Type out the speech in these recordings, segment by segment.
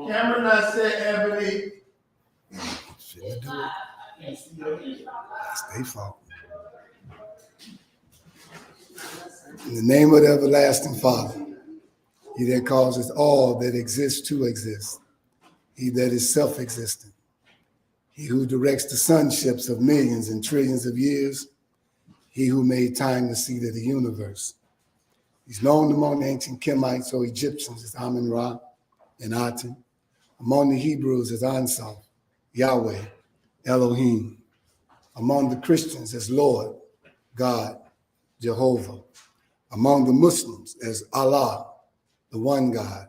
Camera not set, Ebonee. Shouldn't do it. That's their fault. In the name of the everlasting Father, he that causes all that exists to exist, he that is self-existent, he who directs the sunships of millions and trillions of years, he who made time the seat of the universe. He's known among the ancient Kemites or Egyptians as Amun-Ra and Aten, among the Hebrews as Ansaf, Yahweh, Elohim, among the Christians as Lord, God, Jehovah, among the Muslims as Allah, the one God,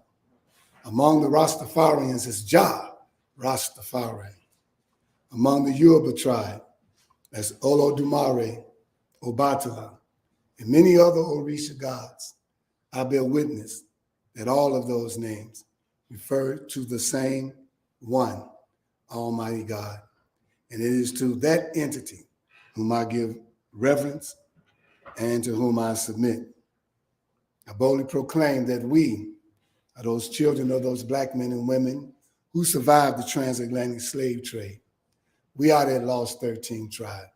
among the Rastafarians as Jah, Rastafari, among the Yoruba tribe as Olodumare, Obatala, and many other Orisha gods. I bear witness that all of those names refer to the same one, Almighty God. And it is to that entity whom I give reverence and to whom I submit. I boldly proclaim that we are those children of those black men and women who survived the transatlantic slave trade. We are that lost 13 tribe,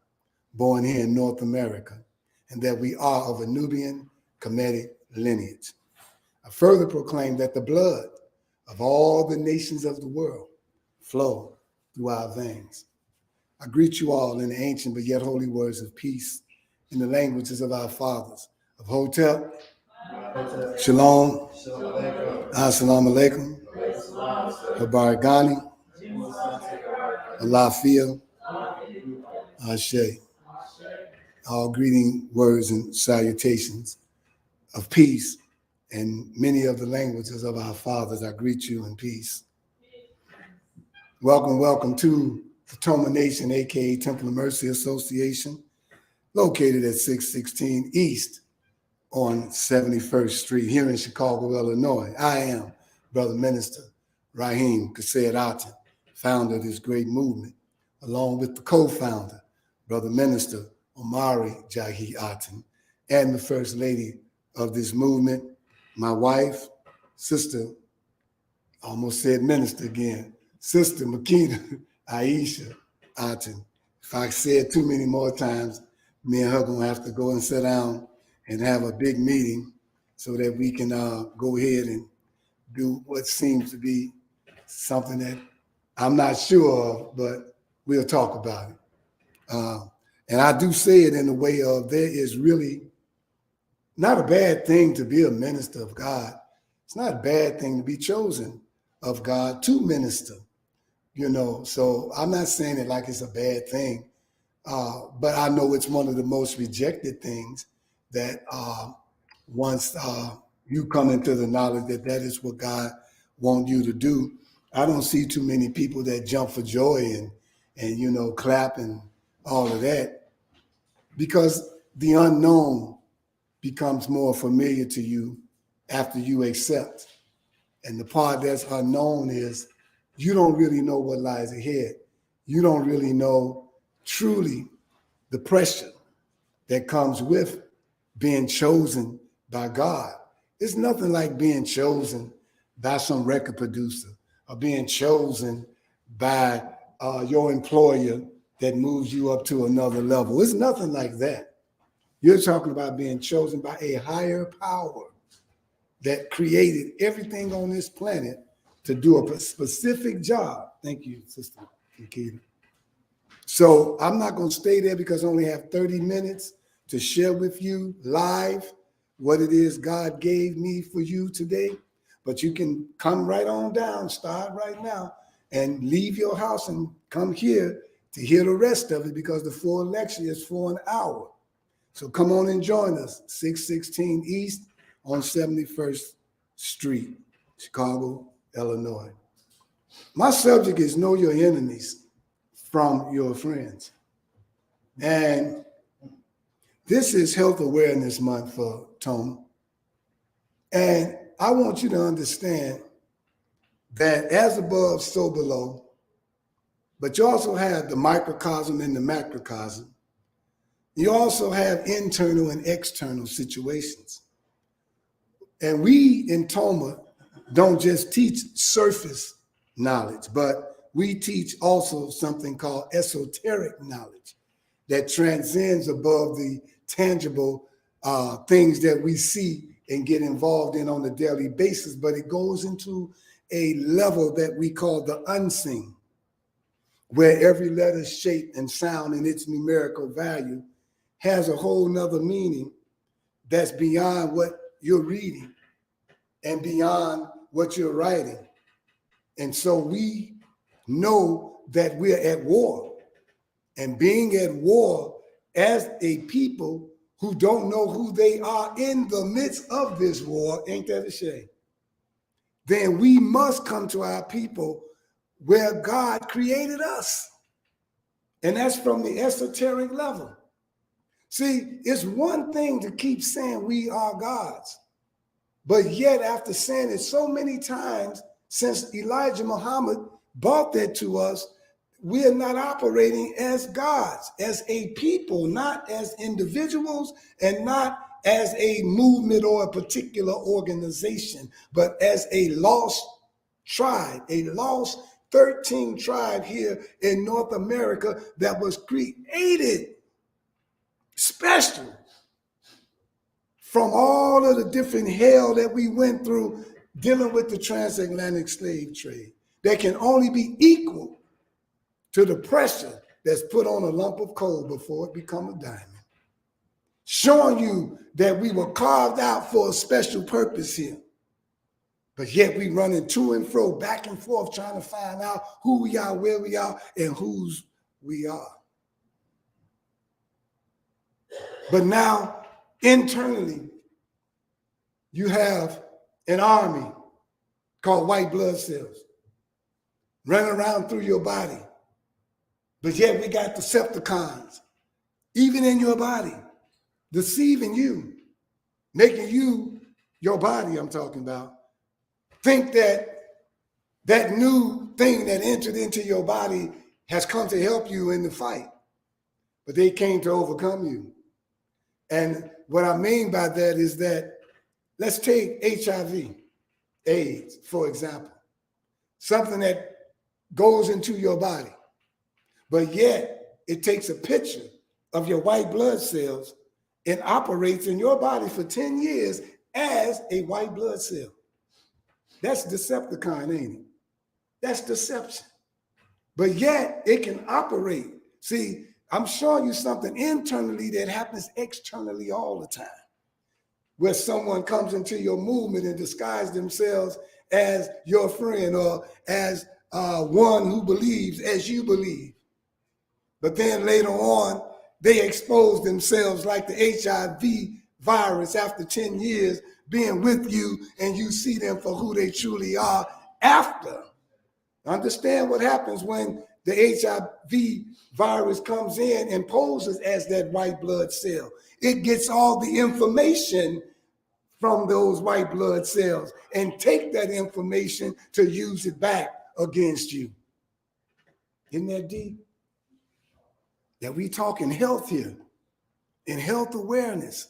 born here in North America, and that we are of a Nubian Kemetic lineage. I further proclaim that the blood of all the nations of the world flow through our veins. I greet you all in the ancient but yet holy words of peace in the languages of our fathers, of Hotep, Shalom, Assalamu alaikum, Habarigani, Alafia, Ashe. All greeting words and salutations of peace in many of the languages of our fathers. I greet you in peace. Welcome, welcome to the Toma Nation, aka Temple of Mercy Association, located at 616 East on 71st Street here in Chicago, Illinois. I am Brother Minister Raheem Kased Aten, founder of this great movement, along with the co-founder, Brother Minister Omari Jahi Aten, and the First Lady of this movement, my wife, Sister, almost said minister again, Sister Makita Aisha Aten. If I say it too many more times, me and her gonna have to go and sit down and have a big meeting so that we can go ahead and do what seems to be something that I'm not sure of, but we'll talk about it. And I do say it in the way of there is really not a bad thing to be a minister of God. It's not a bad thing to be chosen of God to minister, you know. So I'm not saying it like it's a bad thing, but I know it's one of the most rejected things that once you come into the knowledge that that is what God wants you to do, I don't see too many people that jump for joy and you know, clap and all of that, because the unknown becomes more familiar to you after you accept. And the part that's unknown is you don't really know what lies ahead. You don't really know truly the pressure that comes with being chosen by God. It's nothing like being chosen by some record producer or being chosen by your employer that moves you up to another level. It's nothing like that. You're talking about being chosen by a higher power that created everything on this planet to do a specific job. Thank you, Sister Nikita. So I'm not going to stay there because I only have 30 minutes to share with you live what it is God gave me for you today. But you can come right on down, start right now, and leave your house and come here to hear the rest of it, because the full lecture is for an hour. So come on and join us, 616 East on 71st Street, Chicago, Illinois. My subject is know your enemies from your friends. And this is Health Awareness Month for Toma. And I want you to understand that as above, so below, but you also have the microcosm and the macrocosm. You also have internal and external situations. And we in Toma don't just teach surface knowledge, but we teach also something called esoteric knowledge that transcends above the tangible things that we see and get involved in on a daily basis, but it goes into a level that we call the unseen, where every letter, shape, and sound in its numerical value has a whole nother meaning that's beyond what you're reading and beyond what you're writing. And so we know that we're at war. And being at war as a people who don't know who they are in the midst of this war, ain't that a shame? Then we must come to our people where God created us. And that's from the esoteric level. See, it's one thing to keep saying we are gods, but yet after saying it so many times since Elijah Muhammad brought that to us, we are not operating as gods, as a people, not as individuals and not as a movement or a particular organization, but as a lost tribe, a lost 13 tribe here in North America that was created special from all of the different hell that we went through dealing with the transatlantic slave trade that can only be equal to the pressure that's put on a lump of coal before it becomes a diamond. Showing you that we were carved out for a special purpose here. But yet we running to and fro, back and forth, trying to find out who we are, where we are, and whose we are. But now, internally, you have an army called white blood cells running around through your body. But yet we got Decepticons, even in your body, deceiving you, making you, your body I'm talking about, think that that new thing that entered into your body has come to help you in the fight. But they came to overcome you. And what I mean by that is that, let's take HIV, AIDS, for example, something that goes into your body, but yet it takes a picture of your white blood cells and operates in your body for 10 years as a white blood cell. That's Decepticon, ain't it? That's deception. But yet it can operate. See, I'm showing you something internally that happens externally all the time, where someone comes into your movement and disguises themselves as your friend or as one who believes as you believe. But then later on, they expose themselves like the HIV virus after 10 years being with you, and you see them for who they truly are after. Understand what happens when the HIV virus comes in and poses as that white blood cell. It gets all the information from those white blood cells and take that information to use it back against you. Isn't that deep? That we talking health here and health awareness,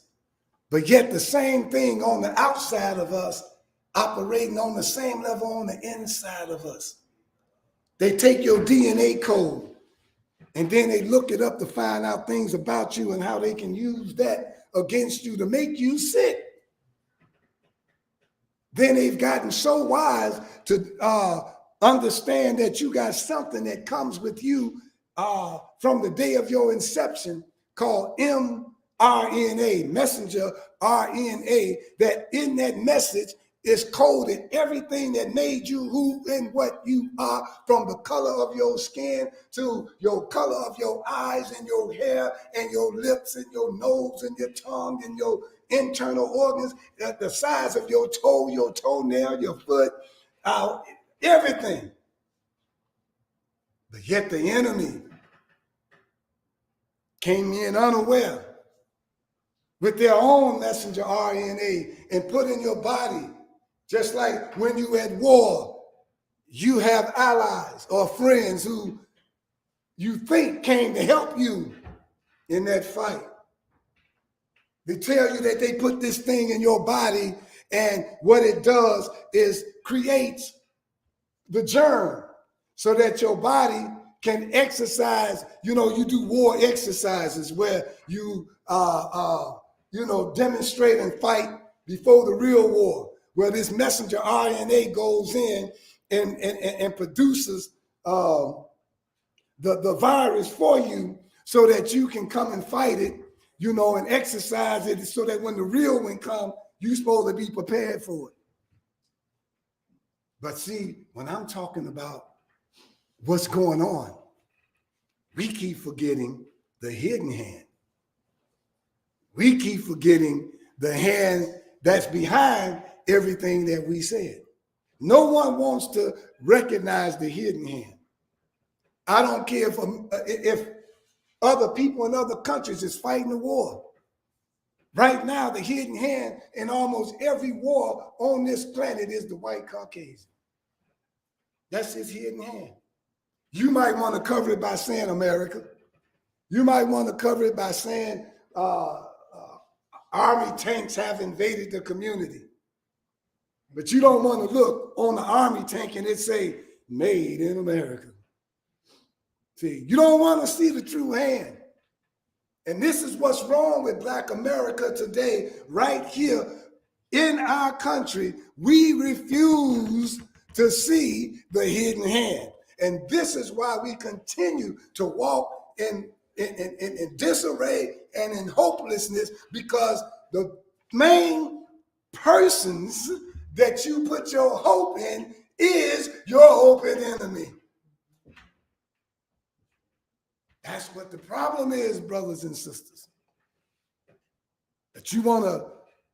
but yet the same thing on the outside of us operating on the same level on the inside of us. They take your DNA code and then they look it up to find out things about you and how they can use that against you to make you sick. Then they've gotten so wise to understand that you got something that comes with you from the day of your inception called mRNA, messenger RNA, that in that message is coded everything that made you who and what you are, from the color of your skin to your color of your eyes and your hair and your lips and your nose and your tongue and your internal organs, the size of your toe, your toenail, your foot, everything. But yet the enemy came in unaware with their own messenger RNA and put in your body. Just like when you at war, you have allies or friends who you think came to help you in that fight. They tell you that they put this thing in your body And what it does is creates the germ so that your body can exercise. You know, you do war exercises where you, demonstrate and fight before the real war, where this messenger RNA goes in and produces the virus for you so that you can come and fight it, and exercise it so that when the real one comes, you're supposed to be prepared for it. But see, when I'm talking about what's going on, we keep forgetting the hidden hand. We keep forgetting the hand that's behind everything that we said. No one wants to recognize the hidden hand. I don't care if other people in other countries is fighting the war. Right now, the hidden hand in almost every war on this planet is the white Caucasian. That's his hidden hand. You might want to cover it by saying America. You might want to cover it by saying Army tanks have invaded the community. But you don't want to look on the Army tank and it say, made in America. See, you don't want to see the true hand. And this is what's wrong with Black America today, right here in our country. We refuse to see the hidden hand. And this is why we continue to walk in disarray and in hopelessness, because the main persons that you put your hope in is your open enemy. That's what the problem is, brothers and sisters. That you want to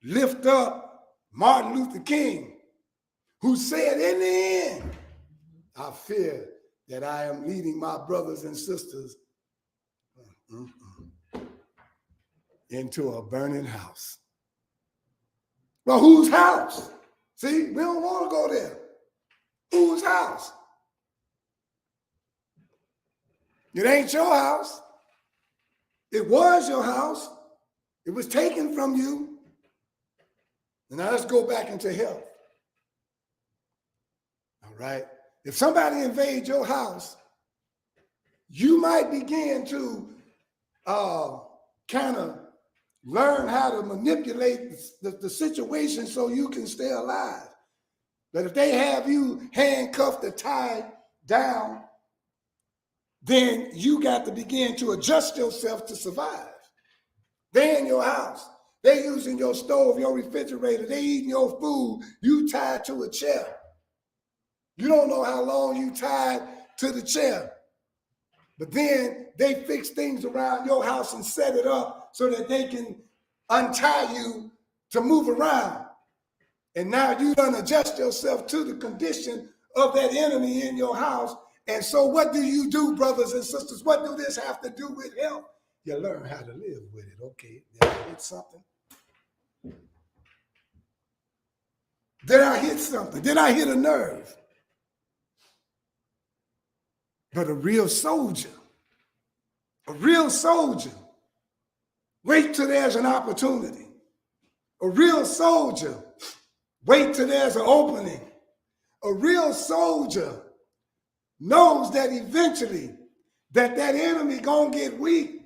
lift up Martin Luther King, who said, in the end, I fear that I am leading my brothers and sisters into a burning house. Well, whose house? See, we don't want to go there. Whose house? It ain't your house. It was your house. It was taken from you. And now let's go back into health. All right. If somebody invades your house, you might begin to kind of learn how to manipulate the situation so you can stay alive. But if they have you handcuffed or tied down, then you got to begin to adjust yourself to survive. They in your house. They using your stove, your refrigerator. They eating your food. You tied to a chair. You don't know how long you tied to the chair. But then they fix things around your house and set it up so that they can untie you to move around. And now you done adjust yourself to the condition of that enemy in your house. And so what do you do, brothers and sisters? What do this have to do with health? You learn how to live with it. Okay, did I hit something? Did I hit something? Did I hit a nerve? But a real soldier, wait till there's an opportunity. A real soldier, wait till there's an opening. A real soldier knows that eventually that enemy gonna get weak,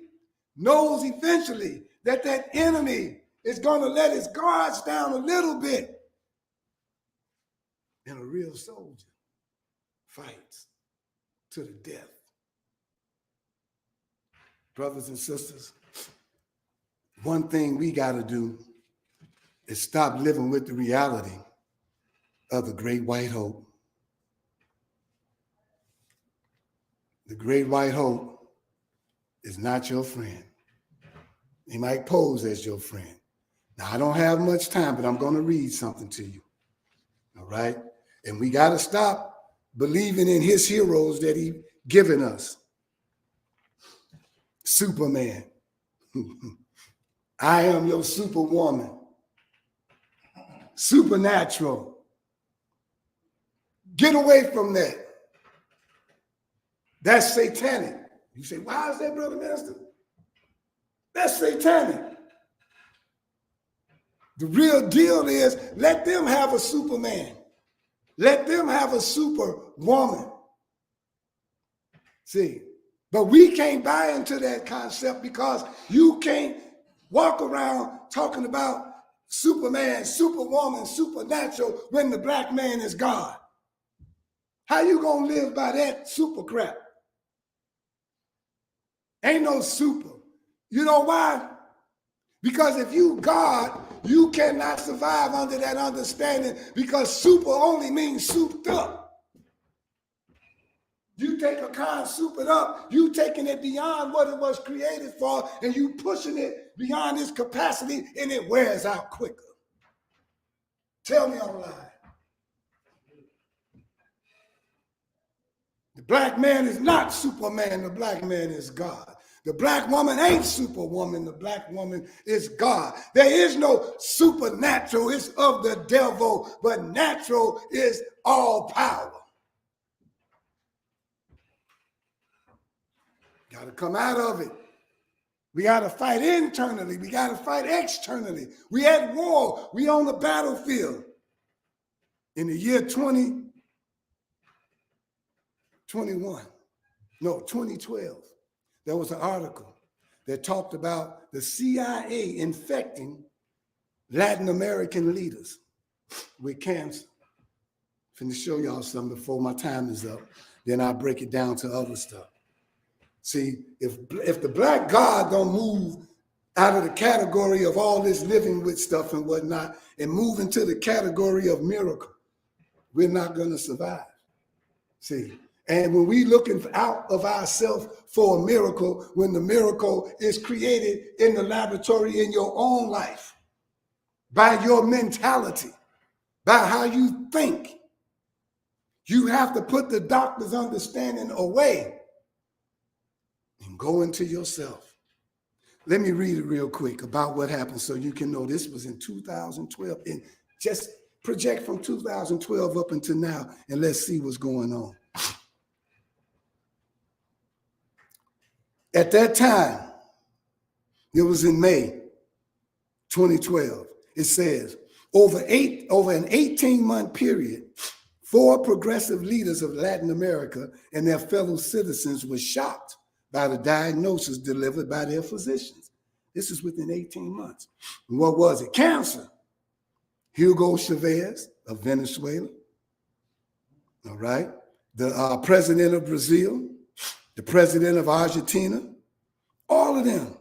knows eventually that enemy is gonna let his guards down a little bit. And a real soldier fights to the death. Brothers and sisters, one thing we gotta do is stop living with the reality of the great white hope. The great white hope is not your friend. He might pose as your friend. Now, I don't have much time, but I'm going to read something to you. All right? And we got to stop believing in his heroes that he's given us. Superman. I am your superwoman. Supernatural. Get away from that. That's satanic. You say, why is that, Brother Minister? That's satanic. The real deal is let them have a Superman. Let them have a superwoman. See, but we can't buy into that concept because you can't walk around talking about Superman, Superwoman, supernatural when the black man is God. How you gonna live by that super crap? Ain't no super. You know why? Because if you God, you cannot survive under that understanding because super only means souped up. You take a con, soup it up, you taking it beyond what it was created for, and you pushing it beyond its capacity, and it wears out quicker. Tell me I'm lying. The black man is not Superman, the black man is God. The black woman ain't Superwoman, the black woman is God. There is no supernatural, it's of the devil, but natural is all power. Got to come out of it. We got to fight internally. We got to fight externally. We at war. We on the battlefield. In the year 2012, there was an article that talked about the CIA infecting Latin American leaders with cancer. I'm finna show y'all something before my time is up. Then I'll break it down to other stuff. See, if the black God don't move out of the category of all this living with stuff and whatnot and move into the category of miracle, we're not going to survive. See, and when we looking out of ourselves for a miracle, when the miracle is created in the laboratory in your own life, by your mentality, by how you think, you have to put the doctor's understanding away and go into yourself. Let me read it real quick about what happened so you can know this was in 2012. And just project from 2012 up until now and let's see what's going on. At that time, it was in May 2012. It says, over an 18-month period, 4 progressive leaders of Latin America and their fellow citizens were shocked by the diagnosis delivered by their physicians. This is within 18 months. What was it? Cancer. Hugo Chavez of Venezuela. All right. The president of Brazil, the president of Argentina, all of them.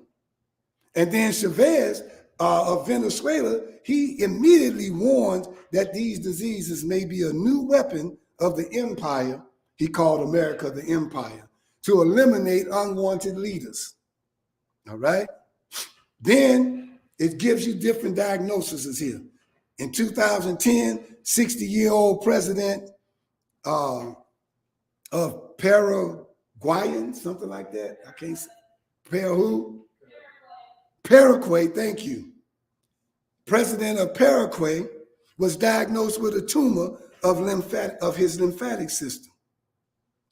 And then Chavez of Venezuela, he immediately warned that these diseases may be a new weapon of the empire. He called America the empire, to eliminate unwanted leaders. All right. Then it gives you different diagnoses here. In 2010, 60-year-old president of Paraguayan, something like that. I can't say. Paraguay, thank you. President of Paraguay was diagnosed with a tumor of his lymphatic system.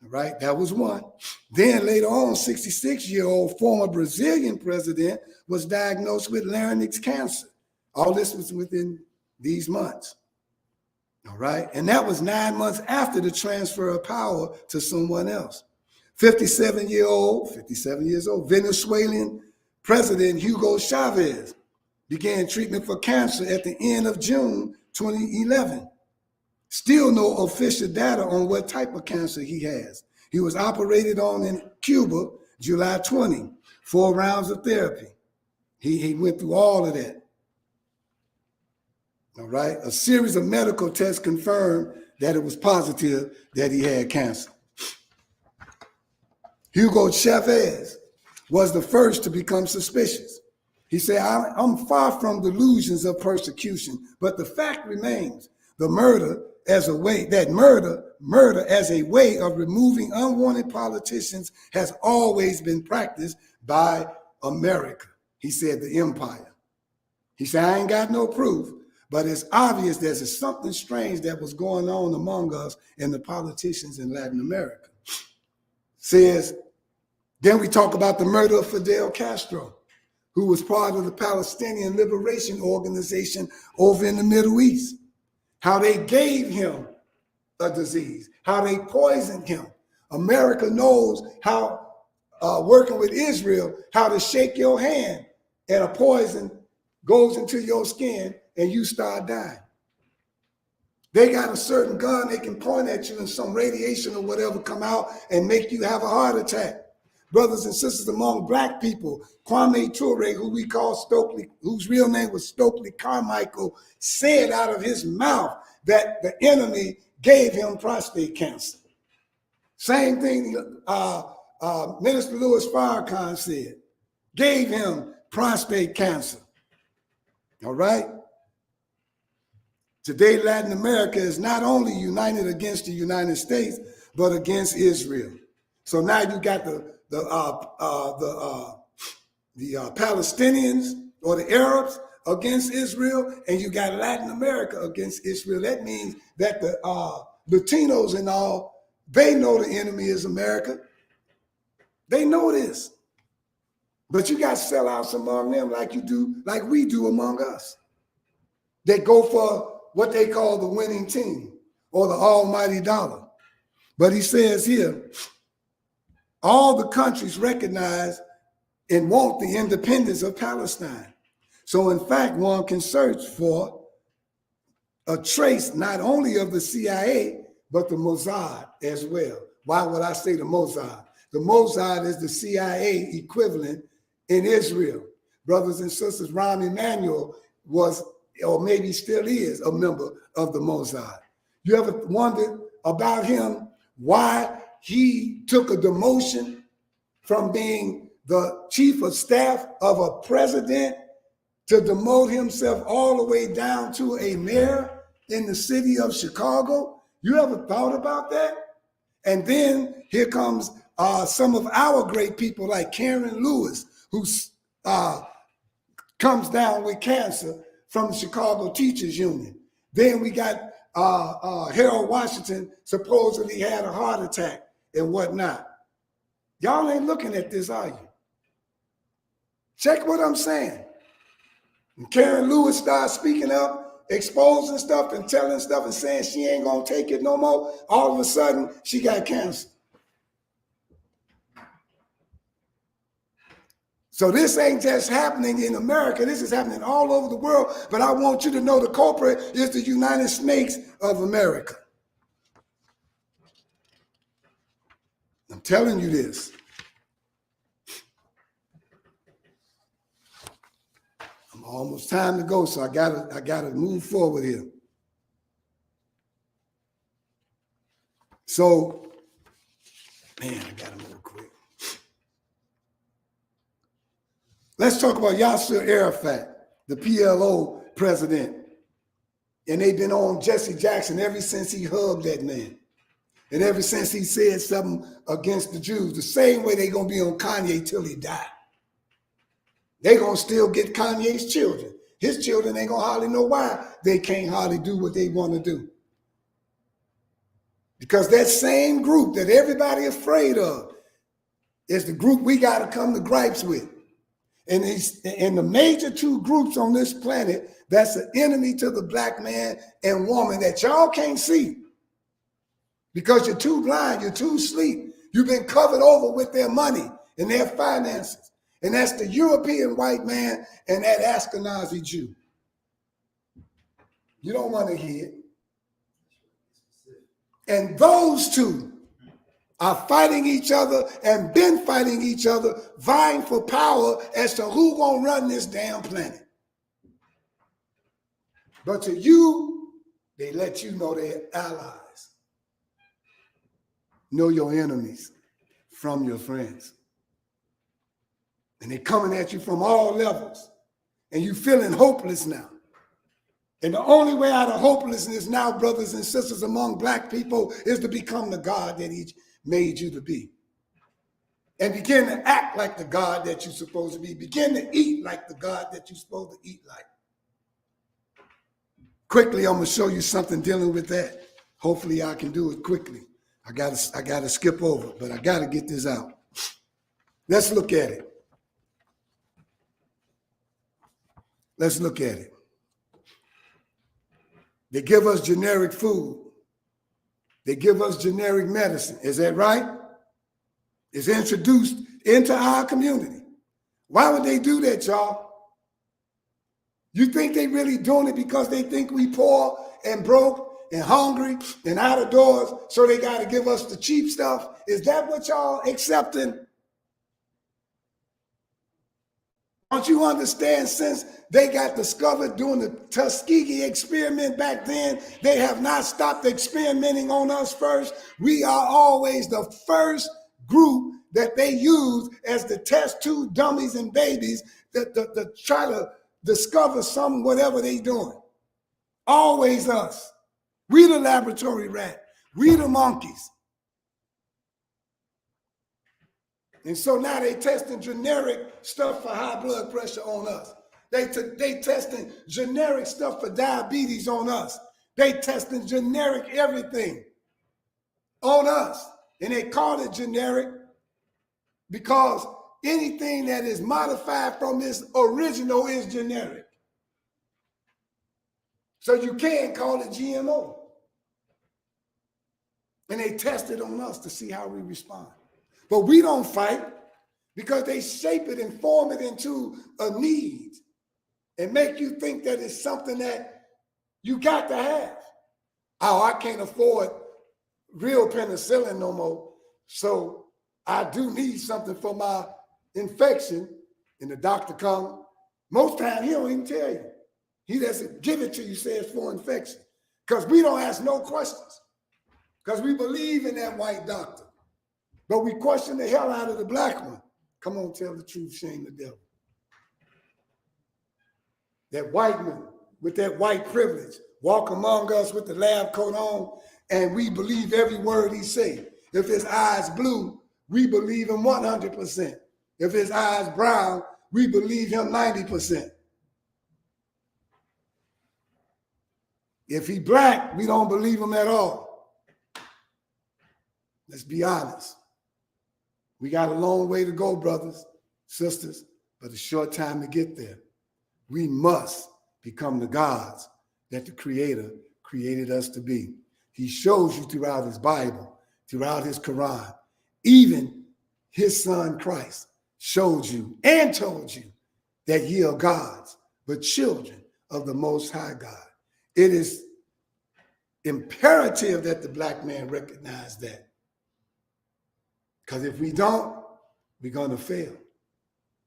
All right, that was one. Then later on, 66-year-old former Brazilian president was diagnosed with larynx cancer. All this was within these months. All right, and that was 9 months after the transfer of power to someone else. 57 years old, Venezuelan President Hugo Chavez began treatment for cancer at the end of June 2011. Still no official data on what type of cancer he has. He was operated on in Cuba, July 20, 4 rounds of therapy. He went through all of that. All right. A series of medical tests confirmed that it was positive that he had cancer. Hugo Chavez was the first to become suspicious. He said, I'm far from delusions of persecution, but the fact remains the murder as a way of removing unwanted politicians has always been practiced by America. He said the empire. He said, I ain't got no proof, but it's obvious there's something strange that was going on among us and the politicians in Latin America. Says, then we talk about the murder of Fidel Castro, who was part of the Palestinian Liberation Organization over in the Middle East, how they gave him a disease, how they poisoned him. America knows how, working with Israel, how to shake your hand and a poison goes into your skin and you start dying. They got a certain gun they can point at you and some radiation or whatever come out and make you have a heart attack. Brothers and sisters among black people, Kwame Ture, who we call Stokely, whose real name was Stokely Carmichael, said out of his mouth that the enemy gave him prostate cancer. Same thing Minister Louis Farrakhan said, gave him prostate cancer. All right? Today, Latin America is not only united against the United States, but against Israel. So now you got the Palestinians or the Arabs against Israel, and you got Latin America against Israel. That means that the Latinos and all, they know the enemy is America. They know this. But you got sellouts among them like you do, like we do among us. They go for what they call the winning team or the almighty dollar. But he says here, all the countries recognize and want the independence of Palestine. So in fact, one can search for a trace not only of the CIA, but the Mossad as well. Why would I say the Mossad? The Mossad is the CIA equivalent in Israel. Brothers and sisters, Rahm Emanuel was, or maybe still is, a member of the Mossad. You ever wondered about him, why he took a demotion from being the chief of staff of a president to demote himself all the way down to a mayor in the city of Chicago? You ever thought about that? And then here comes some of our great people like Karen Lewis, who comes down with cancer from the Chicago Teachers Union. Then we got Harold Washington supposedly had a heart attack and whatnot. Y'all ain't looking at this, are you? Check what I'm saying. And Karen Lewis starts speaking up, exposing stuff and telling stuff and saying she ain't gonna take it no more. All of a sudden, she got cancer. So this ain't just happening in America. This is happening all over the world. But I want you to know the culprit is the United States of America. I'm telling you this. I'm almost time to go, so I gotta move forward here. So, man, I gotta move quick. Let's talk about Yasser Arafat, the PLO president. And they've been on Jesse Jackson ever since he hugged that man. And ever since he said something against the Jews, the same way they're going to be on Kanye till he die. They're going to still get Kanye's children. His children ain't going to hardly know why they can't hardly do what they want to do. Because that same group that everybody afraid of is the group we got to come to gripes with. And the major two groups on this planet, that's an enemy to the black man and woman that y'all can't see. Because you're too blind, you're too asleep. You've been covered over with their money and their finances. And that's the European white man and that Ashkenazi Jew. You don't want to hear it. And those two are fighting each other and been fighting each other, vying for power as to who gonna run this damn planet. But to you, they let you know they're allies. Know your enemies from your friends. And they're coming at you from all levels. And you feeling hopeless now. And the only way out of hopelessness now, brothers and sisters among black people, is to become the God that he made you to be. And begin to act like the God that you're supposed to be. Begin to eat like the God that you're supposed to eat like. Quickly, I'm going to show you something dealing with that. Hopefully I can do it quickly. I gotta skip over, but I gotta get this out. Let's look at it. Let's look at it. They give us generic food. They give us generic medicine. Is that right? It's introduced into our community. Why would they do that, y'all? You think they really doing it because they think we poor and broke and hungry and out of doors, so they got to give us the cheap stuff? Is that what y'all accepting? Don't you understand, since they got discovered during the Tuskegee experiment back then, they have not stopped experimenting on us first? We are always the first group that they use as the test tube dummies and babies that try to discover something, whatever they doing. Always us. We the laboratory rat. We the monkeys. And so now they testing generic stuff for high blood pressure on us. They testing generic stuff for diabetes on us. They testing generic everything on us. And they call it generic because anything that is modified from its original is generic. So you can't call it GMO. And they test it on us to see how we respond. But we don't fight because they shape it and form it into a need and make you think that it's something that you got to have. Oh, I can't afford real penicillin no more, so I do need something for my infection. And the doctor comes. Most times he don't even tell you. He doesn't give it to you, say it's for infection. Because we don't ask no questions. Because we believe in that white doctor. But we question the hell out of the black one. Come on, tell the truth, shame the devil. That white man with that white privilege walk among us with the lab coat on, and we believe every word he say. If his eyes blue, we believe him 100%. If his eyes brown, we believe him 90%. If he black, we don't believe him at all. Let's be honest. We got a long way to go, brothers, sisters, but a short time to get there. We must become the gods that the Creator created us to be. He shows you throughout his Bible, throughout his Quran, even his son Christ showed you and told you that ye are gods, but children of the Most High God. It is imperative that the black man recognize that. Because if we don't, we're going to fail.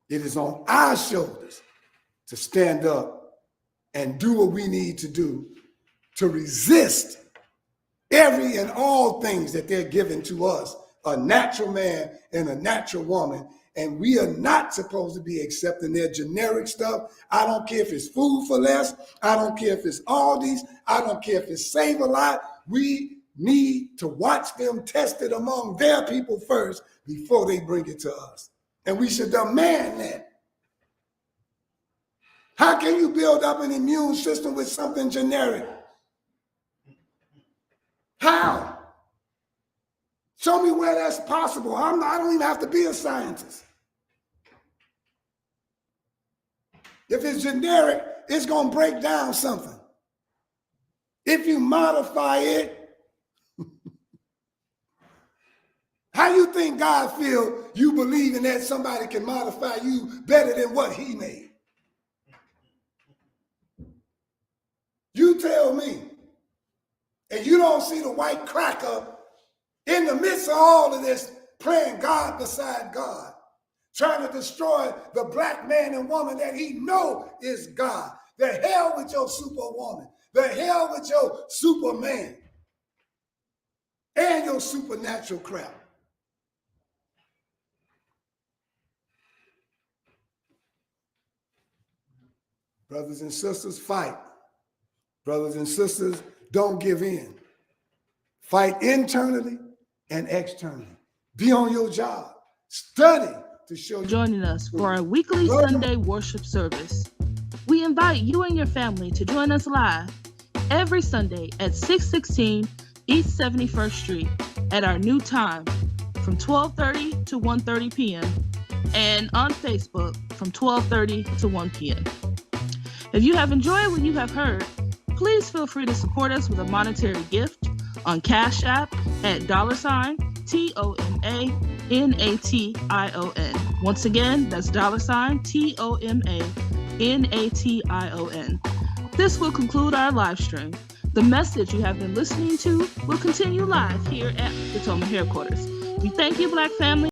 It is on our shoulders to stand up and do what we need to do to resist every and all things that they're giving to us, a natural man and a natural woman. And we are not supposed to be accepting their generic stuff. I don't care if it's Food for Less. I don't care if it's Aldi's. I don't care if it's Save a Lot. We need to watch them test it among their people first before they bring it to us. And we should demand that. How can you build up an immune system with something generic? How? Show me where that's possible. I don't even have to be a scientist. If it's generic, it's going to break down something. If you modify it, how you think God feel you believing that somebody can modify you better than what he made? You tell me. And you don't see the white cracker in the midst of all of this playing God beside God, trying to destroy the black man and woman that he know is God. The hell with your superwoman. The hell with your superman. And your supernatural crap. Brothers and sisters, fight. Brothers and sisters, don't give in. Fight internally and externally. Be on your job. Study to show you. Joining us for our weekly Sunday worship service. We invite you and your family to join us live every Sunday at 616 East 71st Street at our new time from 12:30 to 1:30 p.m. and on Facebook from 12:30 to 1 p.m. If you have enjoyed what you have heard, please feel free to support us with a monetary gift on Cash App at $TOMANATION. Once again, that's $TOMANATION. This will conclude our live stream. The message you have been listening to will continue live here at the Toma headquarters. We thank you, Black family.